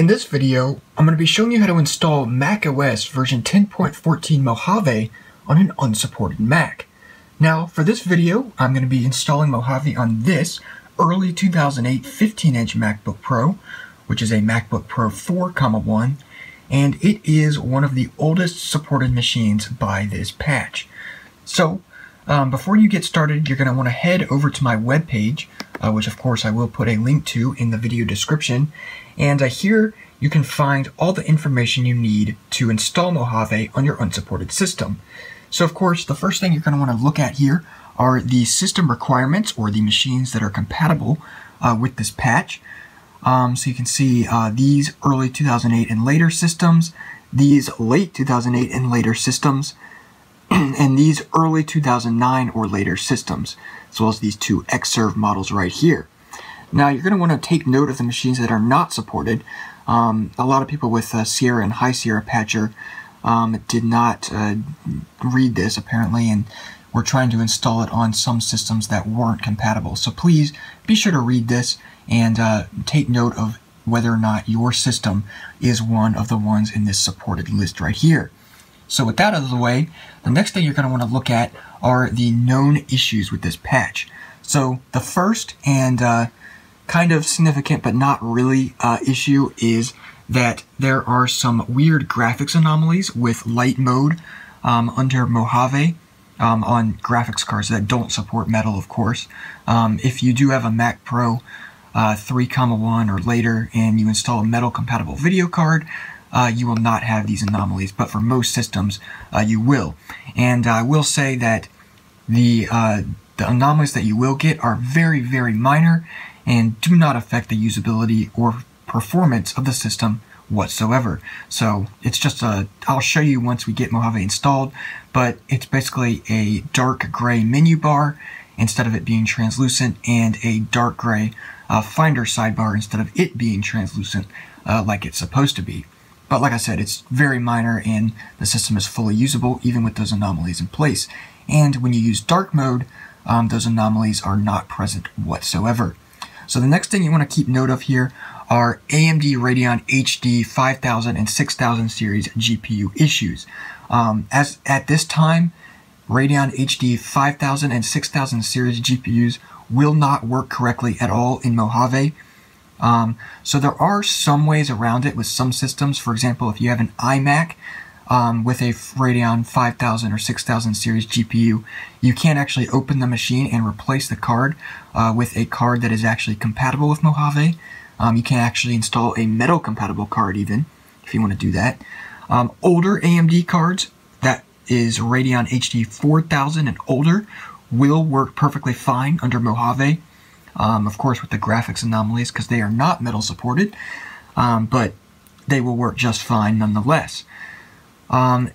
In this video, I'm going to be showing you how to install macOS version 10.14 Mojave on an unsupported Mac. Now, for this video, I'm going to be installing Mojave on this early 2008 15-inch MacBook Pro, which is a MacBook Pro 4,1, and it is one of the oldest supported machines by this patch. So, before you get started, you're going to want to head over to my webpage, which of course I will put a link to in the video description, and here you can find all the information you need to install Mojave on your unsupported system. So of course, the first thing you're going to want to look at here are the system requirements, or the machines that are compatible with this patch. So you can see these early 2008 and later systems, these late 2008 and later systems, and these early 2009 or later systems, as well as these two Xserve models right here. Now you're going to want to take note of the machines that are not supported. A lot of people with Sierra and High Sierra Patcher did not read this apparently, and were trying to install it on some systems that weren't compatible. So please be sure to read this and take note of whether or not your system is one of the ones in this supported list right here. So with that out of the way, the next thing you're going to want to look at are the known issues with this patch. So the first and kind of significant but not really issue is that there are some weird graphics anomalies with light mode under Mojave on graphics cards that don't support metal, of course. If you do have a Mac Pro 3,1 or later and you install a metal compatible video card, you will not have these anomalies, but for most systems you will. And I will say that the anomalies that you will get are very, very minor and do not affect the usability or performance of the system whatsoever. So it's just I'll show you once we get Mojave installed, but it's basically a dark gray menu bar instead of it being translucent, and a dark gray Finder sidebar instead of it being translucent like it's supposed to be. But like I said, it's very minor and the system is fully usable even with those anomalies in place. And when you use dark mode, those anomalies are not present whatsoever. So the next thing you want to keep note of here are AMD Radeon HD 5000 and 6000 series GPU issues. As at this time, Radeon HD 5000 and 6000 series GPUs will not work correctly at all in Mojave. So there are some ways around it with some systems. For example, if you have an iMac with a Radeon 5000 or 6000 series GPU, you can actually open the machine and replace the card with a card that is actually compatible with Mojave. You can actually install a metal compatible card even, if you want to do that. Older AMD cards, that is Radeon HD 4000 and older, will work perfectly fine under Mojave. Of course with the graphics anomalies, because they are not metal supported, but they will work just fine nonetheless. And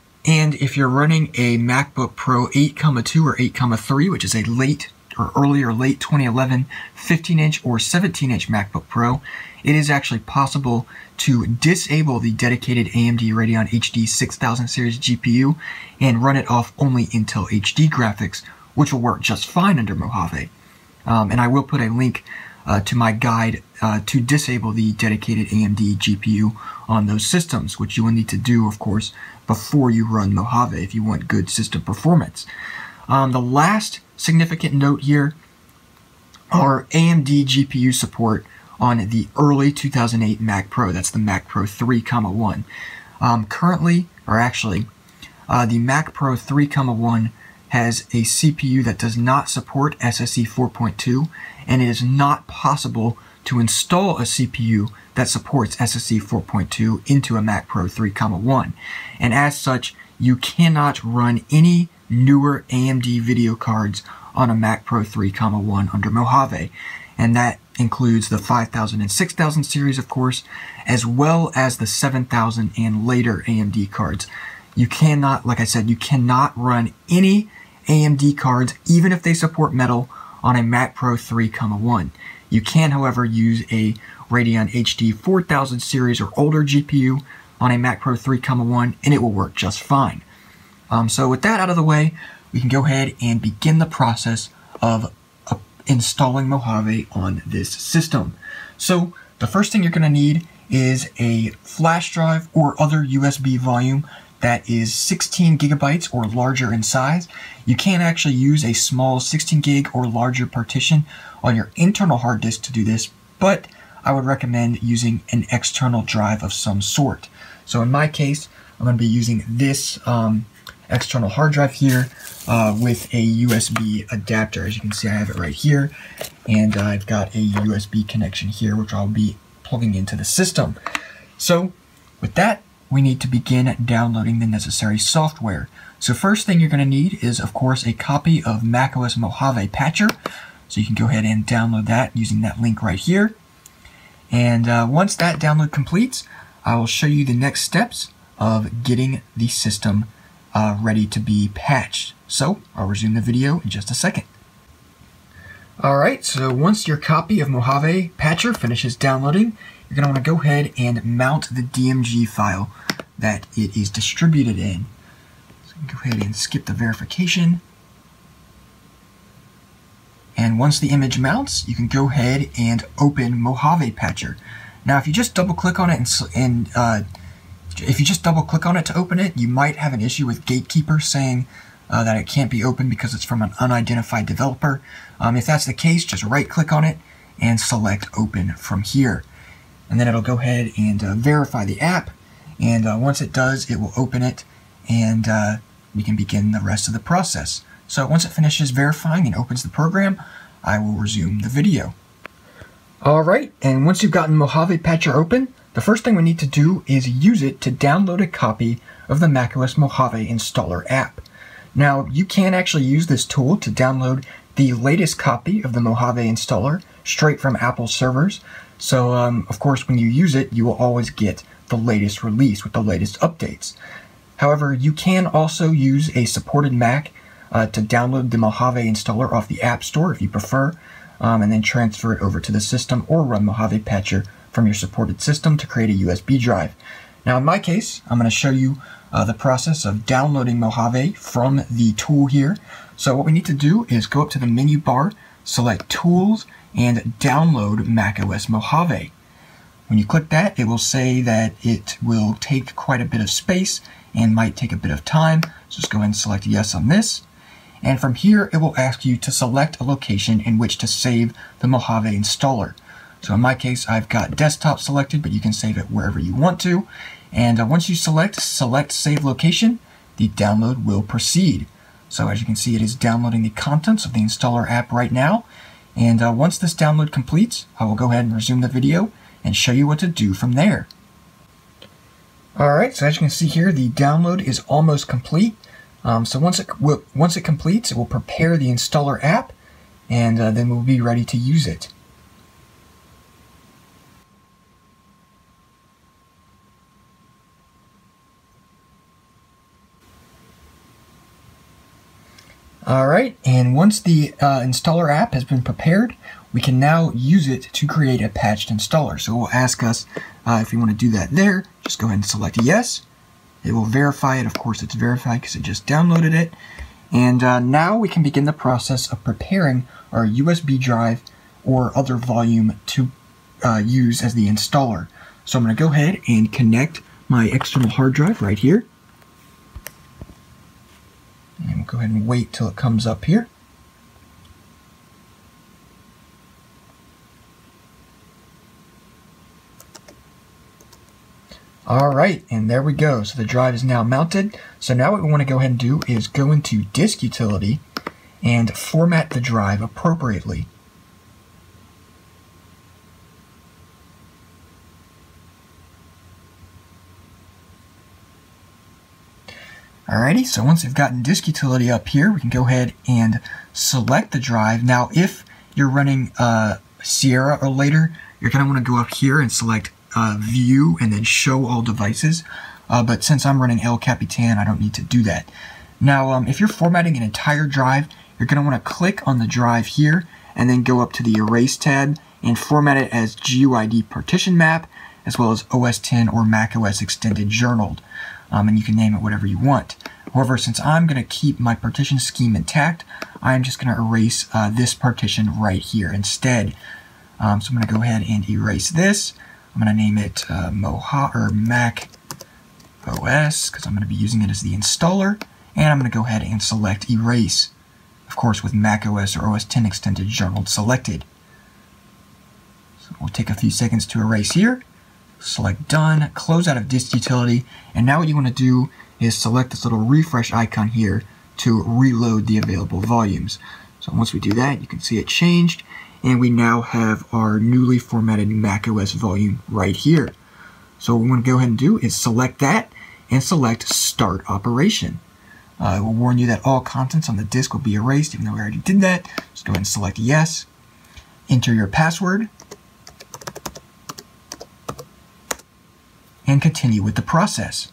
if you're running a MacBook Pro 8,2 or 8,3, which is a late or early or late 2011 15-inch or 17-inch MacBook Pro, it is actually possible to disable the dedicated AMD Radeon HD 6000 series GPU and run it off only Intel HD graphics, which will work just fine under Mojave. And I will put a link to my guide to disable the dedicated AMD GPU on those systems, which you will need to do, of course, before you run Mojave if you want good system performance. The last significant note here are AMD GPU support on the early 2008 Mac Pro. That's the Mac Pro 3,1. Currently, or actually, the Mac Pro 3,1 has a CPU that does not support SSE 4.2, and it is not possible to install a CPU that supports SSE 4.2 into a Mac Pro 3,1. And as such, you cannot run any newer AMD video cards on a Mac Pro 3,1 under Mojave. And that includes the 5000 and 6000 series, of course, as well as the 7000 and later AMD cards. You cannot, like I said, you cannot run any AMD cards, even if they support metal, on a Mac Pro 3,1. You can, however, use a Radeon HD 4000 series or older GPU on a Mac Pro 3,1, and it will work just fine. So with that out of the way, we can go ahead and begin the process of installing Mojave on this system. So the first thing you're going to need is a flash drive or other USB volume that is 16 gigabytes or larger in size. You can actually use a small 16 gig or larger partition on your internal hard disk to do this, but I would recommend using an external drive of some sort. So in my case, I'm going to be using this external hard drive here with a USB adapter. As you can see, I have it right here, and I've got a USB connection here, which I'll be plugging into the system. So with that, we need to begin downloading the necessary software. So first thing you're going to need is, of course, a copy of macOS Mojave Patcher. So you can go ahead and download that using that link right here. And once that download completes, I will show you the next steps of getting the system ready to be patched. So I'll resume the video in just a second. Alright, so once your copy of Mojave Patcher finishes downloading, you're going to want to go ahead and mount the DMG file that it is distributed in. So you can go ahead and skip the verification. And once the image mounts, you can go ahead and open Mojave Patcher. Now, if you just double-click on it if you just double-click on it to open it, you might have an issue with Gatekeeper saying that it can't be opened because it's from an unidentified developer. If that's the case, just right-click on it and select Open from here. And then it'll go ahead and verify the app, and once it does, it will open it, and we can begin the rest of the process. So once it finishes verifying and opens the program, I will resume the video. Alright, and once you've gotten Mojave Patcher open, the first thing we need to do is use it to download a copy of the macOS Mojave installer app. Now, you can actually use this tool to download the latest copy of the Mojave installer straight from Apple servers. So, of course, when you use it, you will always get the latest release with the latest updates. However, you can also use a supported Mac to download the Mojave installer off the App Store if you prefer, and then transfer it over to the system or run Mojave Patcher from your supported system to create a USB drive. Now, in my case, I'm going to show you the process of downloading Mojave from the tool here. So what we need to do is go up to the menu bar, select Tools, and download macOS Mojave. When you click that, it will say that it will take quite a bit of space and might take a bit of time. So just go ahead and select yes on this. And from here, it will ask you to select a location in which to save the Mojave installer. So in my case, I've got desktop selected, but you can save it wherever you want to. And once you select Save Location, the download will proceed. So as you can see, it is downloading the contents of the installer app right now. And once this download completes, I will go ahead and resume the video and show you what to do from there. Alright, so as you can see here, the download is almost complete. So once it completes, it will prepare the installer app, and then we'll be ready to use it. Alright, and once the installer app has been prepared, we can now use it to create a patched installer. So it will ask us if we want to do that there. Just go ahead and select yes. It will verify it. Of course, it's verified because it just downloaded it. And now we can begin the process of preparing our USB drive or other volume to use as the installer. So I'm going to go ahead and connect my external hard drive right here. And we'll go ahead and wait till it comes up here. Alright, and there we go. So the drive is now mounted. So now what we want to go ahead and do is go into Disk Utility and format the drive appropriately. Alrighty, so once we've gotten Disk Utility up here, we can go ahead and select the drive. Now, if you're running Sierra or later, you're going to want to go up here and select View and then Show All Devices. But since I'm running El Capitan, I don't need to do that. Now, if you're formatting an entire drive, you're going to want to click on the drive here and then go up to the Erase tab and format it as GUID partition map, as well as OS X or macOS extended journaled. And you can name it whatever you want. However, since I'm going to keep my partition scheme intact, I'm just going to erase this partition right here instead. So I'm going to go ahead and erase this. I'm going to name it Mojave or Mac OS because I'm going to be using it as the installer, and I'm going to go ahead and select Erase, of course with macOS or OS X Extended Journal selected. So we'll take a few seconds to erase here, select Done, close out of Disk Utility, and now what you want to do is select this little refresh icon here to reload the available volumes. So once we do that, you can see it changed, and we now have our newly formatted macOS volume right here. So what we want to go ahead and do is select that and select Start Operation. It will warn you that all contents on the disk will be erased, even though we already did that. Just go ahead and select Yes. Enter your password. And continue with the process.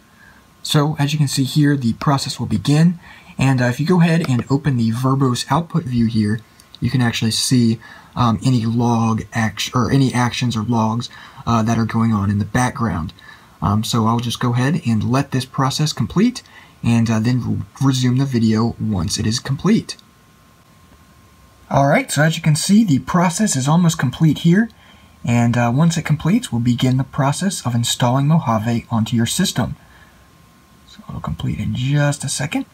So as you can see here, the process will begin. And if you go ahead and open the verbose output view here, you can actually see any log or any actions or logs that are going on in the background. So I'll just go ahead and let this process complete, and then resume the video once it is complete. Alright, so as you can see, the process is almost complete here, and once it completes, we'll begin the process of installing Mojave onto your system. So it'll complete in just a second.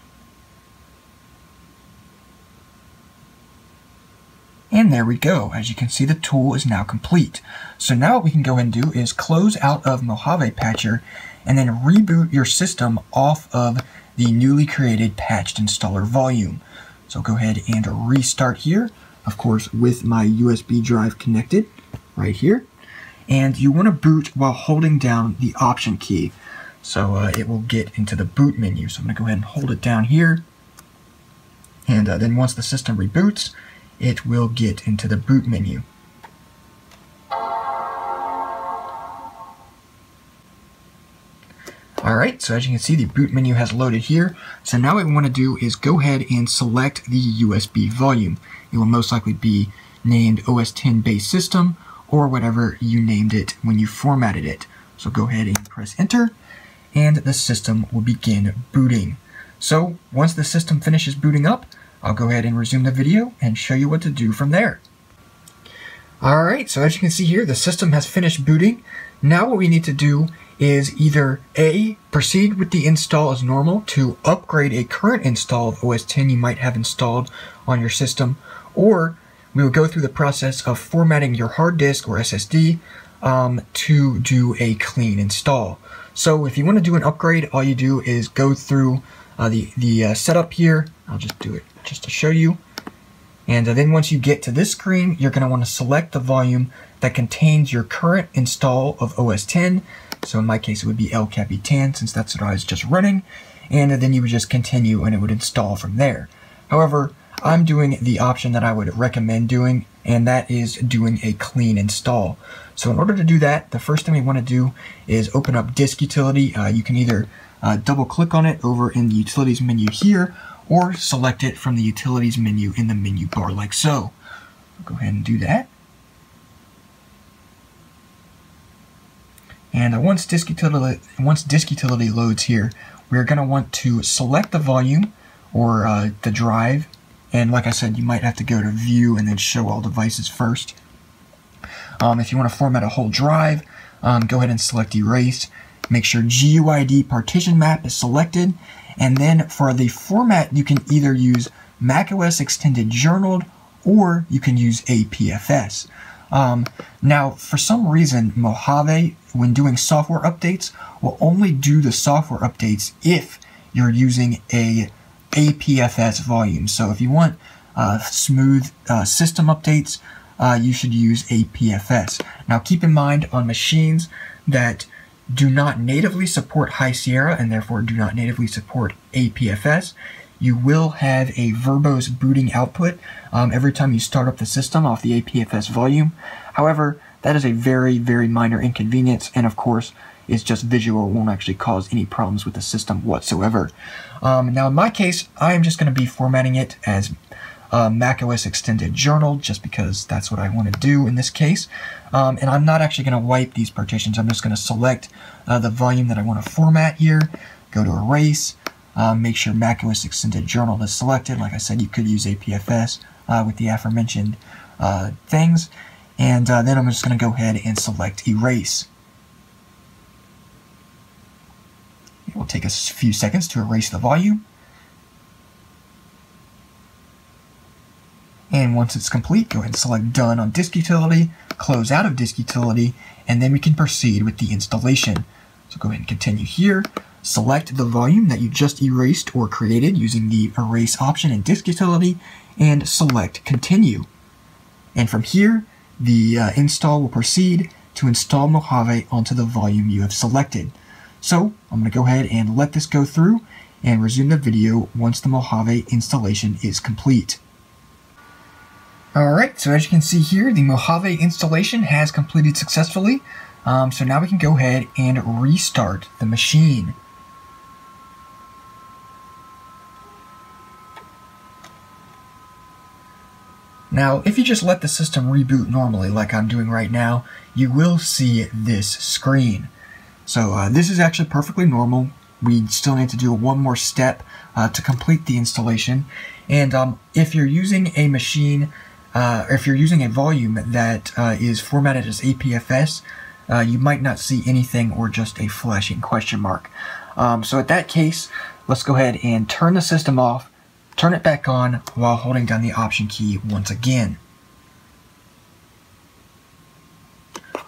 And there we go. As you can see, the tool is now complete. So now what we can go ahead and do is close out of Mojave Patcher and then reboot your system off of the newly created patched installer volume. So go ahead and restart here, of course with my USB drive connected right here. And you want to boot while holding down the Option key. So it will get into the boot menu. So I'm going to go ahead and hold it down here. And then once the system reboots, it will get into the boot menu. Alright, so as you can see, the boot menu has loaded here. So now what we want to do is go ahead and select the USB volume. It will most likely be named OS X base system or whatever you named it when you formatted it. So go ahead and press enter, and the system will begin booting. So once the system finishes booting up, I'll go ahead and resume the video and show you what to do from there. Alright, so as you can see here, the system has finished booting. Now what we need to do is either A, proceed with the install as normal to upgrade a current install of OS X you might have installed on your system, or we will go through the process of formatting your hard disk or SSD to do a clean install. So if you want to do an upgrade, all you do is go through the setup here. I'll just do it just to show you. And then once you get to this screen, you're going to want to select the volume that contains your current install of OS X. So in my case, it would be El Capitan, since that's what I was just running. And then you would just continue and it would install from there. However, I'm doing the option that I would recommend doing, and that is doing a clean install. So in order to do that, the first thing we want to do is open up Disk Utility. You can either double click on it over in the Utilities menu here, or select it from the Utilities menu in the menu bar like so. I'll go ahead and do that. And once Disk Utility loads here, we're going to want to select the volume or the drive. And like I said, you might have to go to View and then Show All Devices first. If you want to format a whole drive, go ahead and select Erase. Make sure GUID partition map is selected. And then for the format, you can either use macOS Extended Journaled or you can use APFS. Now, for some reason, Mojave, when doing software updates, will only do the software updates if you're using a APFS volume. So if you want smooth system updates, you should use APFS. Now, keep in mind on machines that do not natively support High Sierra and therefore do not natively support APFS, you will have a verbose booting output every time you start up the system off the APFS volume. However, that is a very, very minor inconvenience, and of course, it's just visual, won't actually cause any problems with the system whatsoever. Now in my case, I'm just going to be formatting it as macOS Extended Journal, just because that's what I want to do in this case. And I'm not actually going to wipe these partitions. I'm just going to select the volume that I want to format here, go to Erase, make sure macOS Extended Journal is selected. Like I said, you could use APFS with the aforementioned things. And then I'm just going to go ahead and select Erase. will take a few seconds to erase the volume. And once it's complete, go ahead and select Done on Disk Utility, close out of Disk Utility, and then we can proceed with the installation. So go ahead and continue here. Select the volume that you just erased or created using the Erase option in Disk Utility, and select Continue. And from here, the install will proceed to install Mojave onto the volume you have selected. So I'm going to go ahead and let this go through and resume the video once the Mojave installation is complete. Alright, so as you can see here, the Mojave installation has completed successfully. So now we can go ahead and restart the machine. Now, if you just let the system reboot normally, like I'm doing right now, you will see this screen. So this is actually perfectly normal. We still need to do one more step to complete the installation. And if you're using a machine, if you're using a volume that is formatted as APFS, you might not see anything or just a flashing question mark. So at that case, let's go ahead and turn the system off, turn it back on while holding down the Option key once again.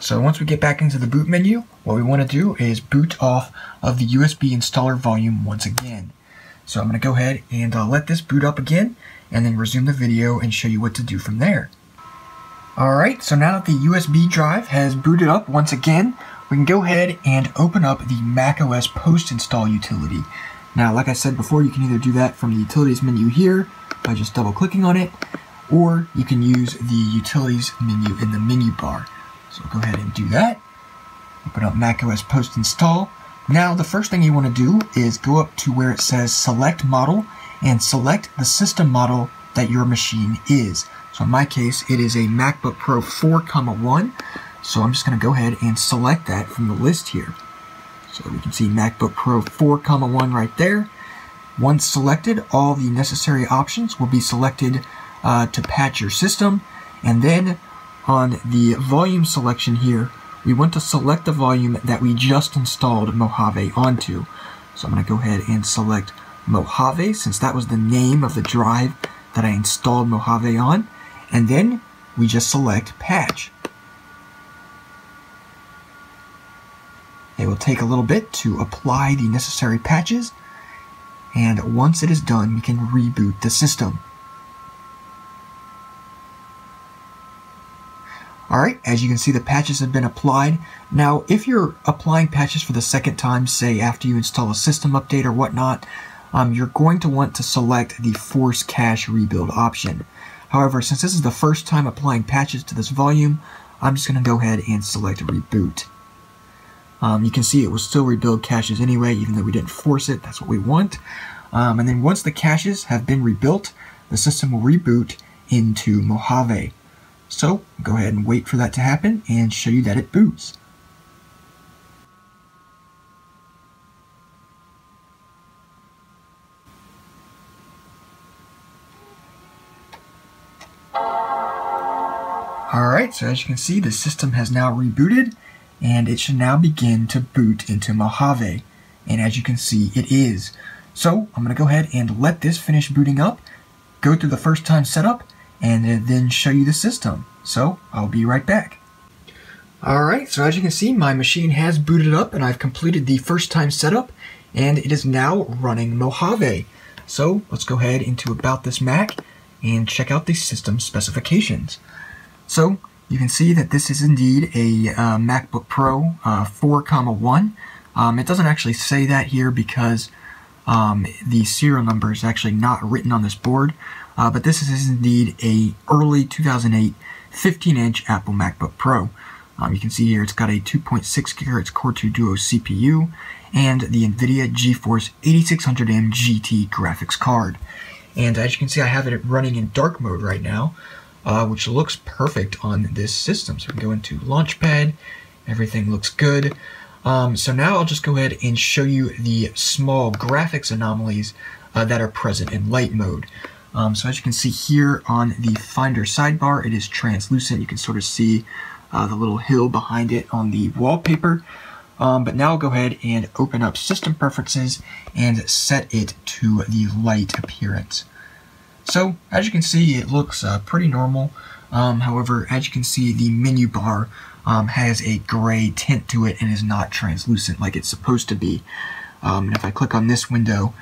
So once we get back into the boot menu, what we want to do is boot off of the USB installer volume once again. So I'm going to go ahead and let this boot up again, and then resume the video and show you what to do from there. Alright, so now that the USB drive has booted up once again, we can go ahead and open up the macOS post-install utility. Now, like I said before, you can either do that from the utilities menu here by just double-clicking on it, or you can use the utilities menu in the menu bar. So go ahead and do that. Open up macOS post-install. Now, the first thing you want to do is go up to where it says Select Model and select the system model that your machine is. So in my case, it is a MacBook Pro 4,1. So I'm just going to go ahead and select that from the list here. So we can see MacBook Pro 4,1 right there. Once selected, all the necessary options will be selected to patch your system. And then on the volume selection here, we want to select the volume that we just installed Mojave onto. So I'm going to go ahead and select Mojave, since that was the name of the drive that I installed Mojave on. And then we just select Patch. It will take a little bit to apply the necessary patches, and once it is done, we can reboot the system. Alright, as you can see, the patches have been applied. Now, if you're applying patches for the second time, say after you install a system update or whatnot, you're going to want to select the Force Cache Rebuild option. However, since this is the first time applying patches to this volume, I'm just going to go ahead and select Reboot. You can see it will still rebuild caches anyway, even though we didn't force it. That's what we want. And then once the caches have been rebuilt, the system will reboot into Mojave. So go ahead and wait for that to happen and show you that it boots. Alright, so as you can see, the system has now rebooted, and it should now begin to boot into Mojave. And as you can see, it is. So I'm going to go ahead and let this finish booting up, go through the first time setup, and then show you the system. So I'll be right back. Alright, so as you can see, my machine has booted up, and I've completed the first time setup, and it is now running Mojave. So let's go ahead into About This Mac and check out the system specifications. So you can see that this is indeed a MacBook Pro 4,1. It doesn't actually say that here because the serial number is actually not written on this board, but this is indeed a early 2008 15-inch Apple MacBook Pro. You can see here it's got a 2.6 GHz Core 2 Duo CPU and the NVIDIA GeForce 8600M GT graphics card. And as you can see, I have it running in dark mode right now, which looks perfect on this system. So we can go into Launchpad, everything looks good. So now I'll just go ahead and show you the small graphics anomalies that are present in light mode. So as you can see here on the Finder sidebar, it is translucent. You can sort of see the little hill behind it on the wallpaper. But now I'll go ahead and open up System Preferences and set it to the light appearance. So, as you can see, it looks pretty normal. However, as you can see, the menu bar has a gray tint to it and is not translucent like it's supposed to be. And if I click on this window,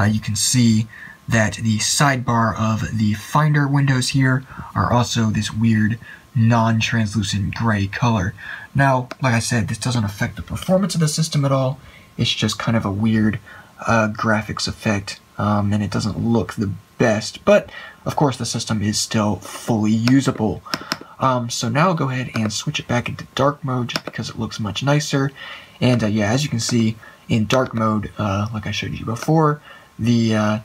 you can see that the sidebar of the Finder windows here are also this weird non-translucent gray color. Now, like I said, this doesn't affect the performance of the system at all. It's just kind of a weird graphics effect, and it doesn't look the best, but of course the system is still fully usable. So now I'll go ahead and switch it back into dark mode just because it looks much nicer. And yeah, as you can see in dark mode, like I showed you before, the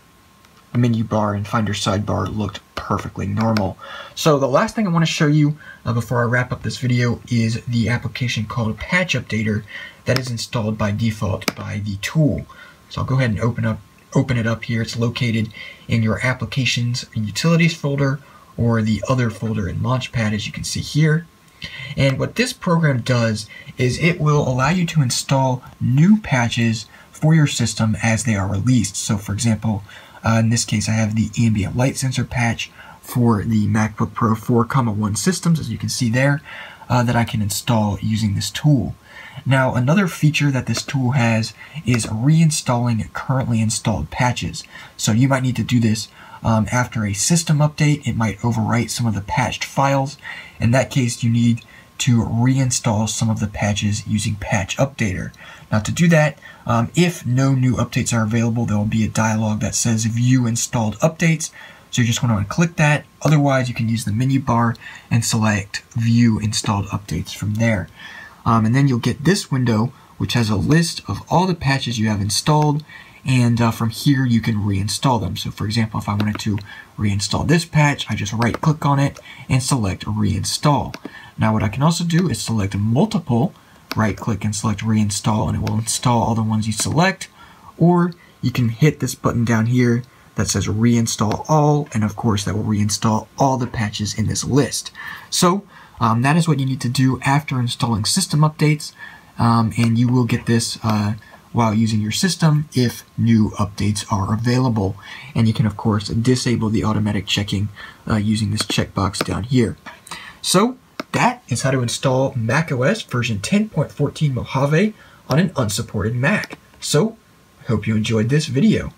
menu bar and Finder sidebar looked perfectly normal. So the last thing I want to show you before I wrap up this video is the application called Patch Updater that is installed by default by the tool. So I'll go ahead and open it up here. It's located in your Applications and Utilities folder or the other folder in Launchpad, as you can see here. And what this program does is it will allow you to install new patches for your system as they are released. So for example, in this case I have the ambient light sensor patch for the MacBook Pro 4,1 systems, as you can see there, that I can install using this tool. Now, another feature that this tool has is reinstalling currently installed patches. So you might need to do this after a system update. It might overwrite some of the patched files. In that case, you need to reinstall some of the patches using Patch Updater. Now, to do that, if no new updates are available, there will be a dialog that says View Installed Updates. So you just want to click that. Otherwise, you can use the menu bar and select View Installed Updates from there. And then you'll get this window, which has a list of all the patches you have installed, and from here you can reinstall them. So for example, if I wanted to reinstall this patch, I just right click on it and select Reinstall. Now what I can also do is select multiple, right click and select Reinstall, and it will install all the ones you select, or you can hit this button down here that says Reinstall All, and of course that will reinstall all the patches in this list. So that is what you need to do after installing system updates, and you will get this while using your system if new updates are available. And you can of course disable the automatic checking using this checkbox down here. So that is how to install macOS version 10.14 Mojave on an unsupported Mac. So I hope you enjoyed this video.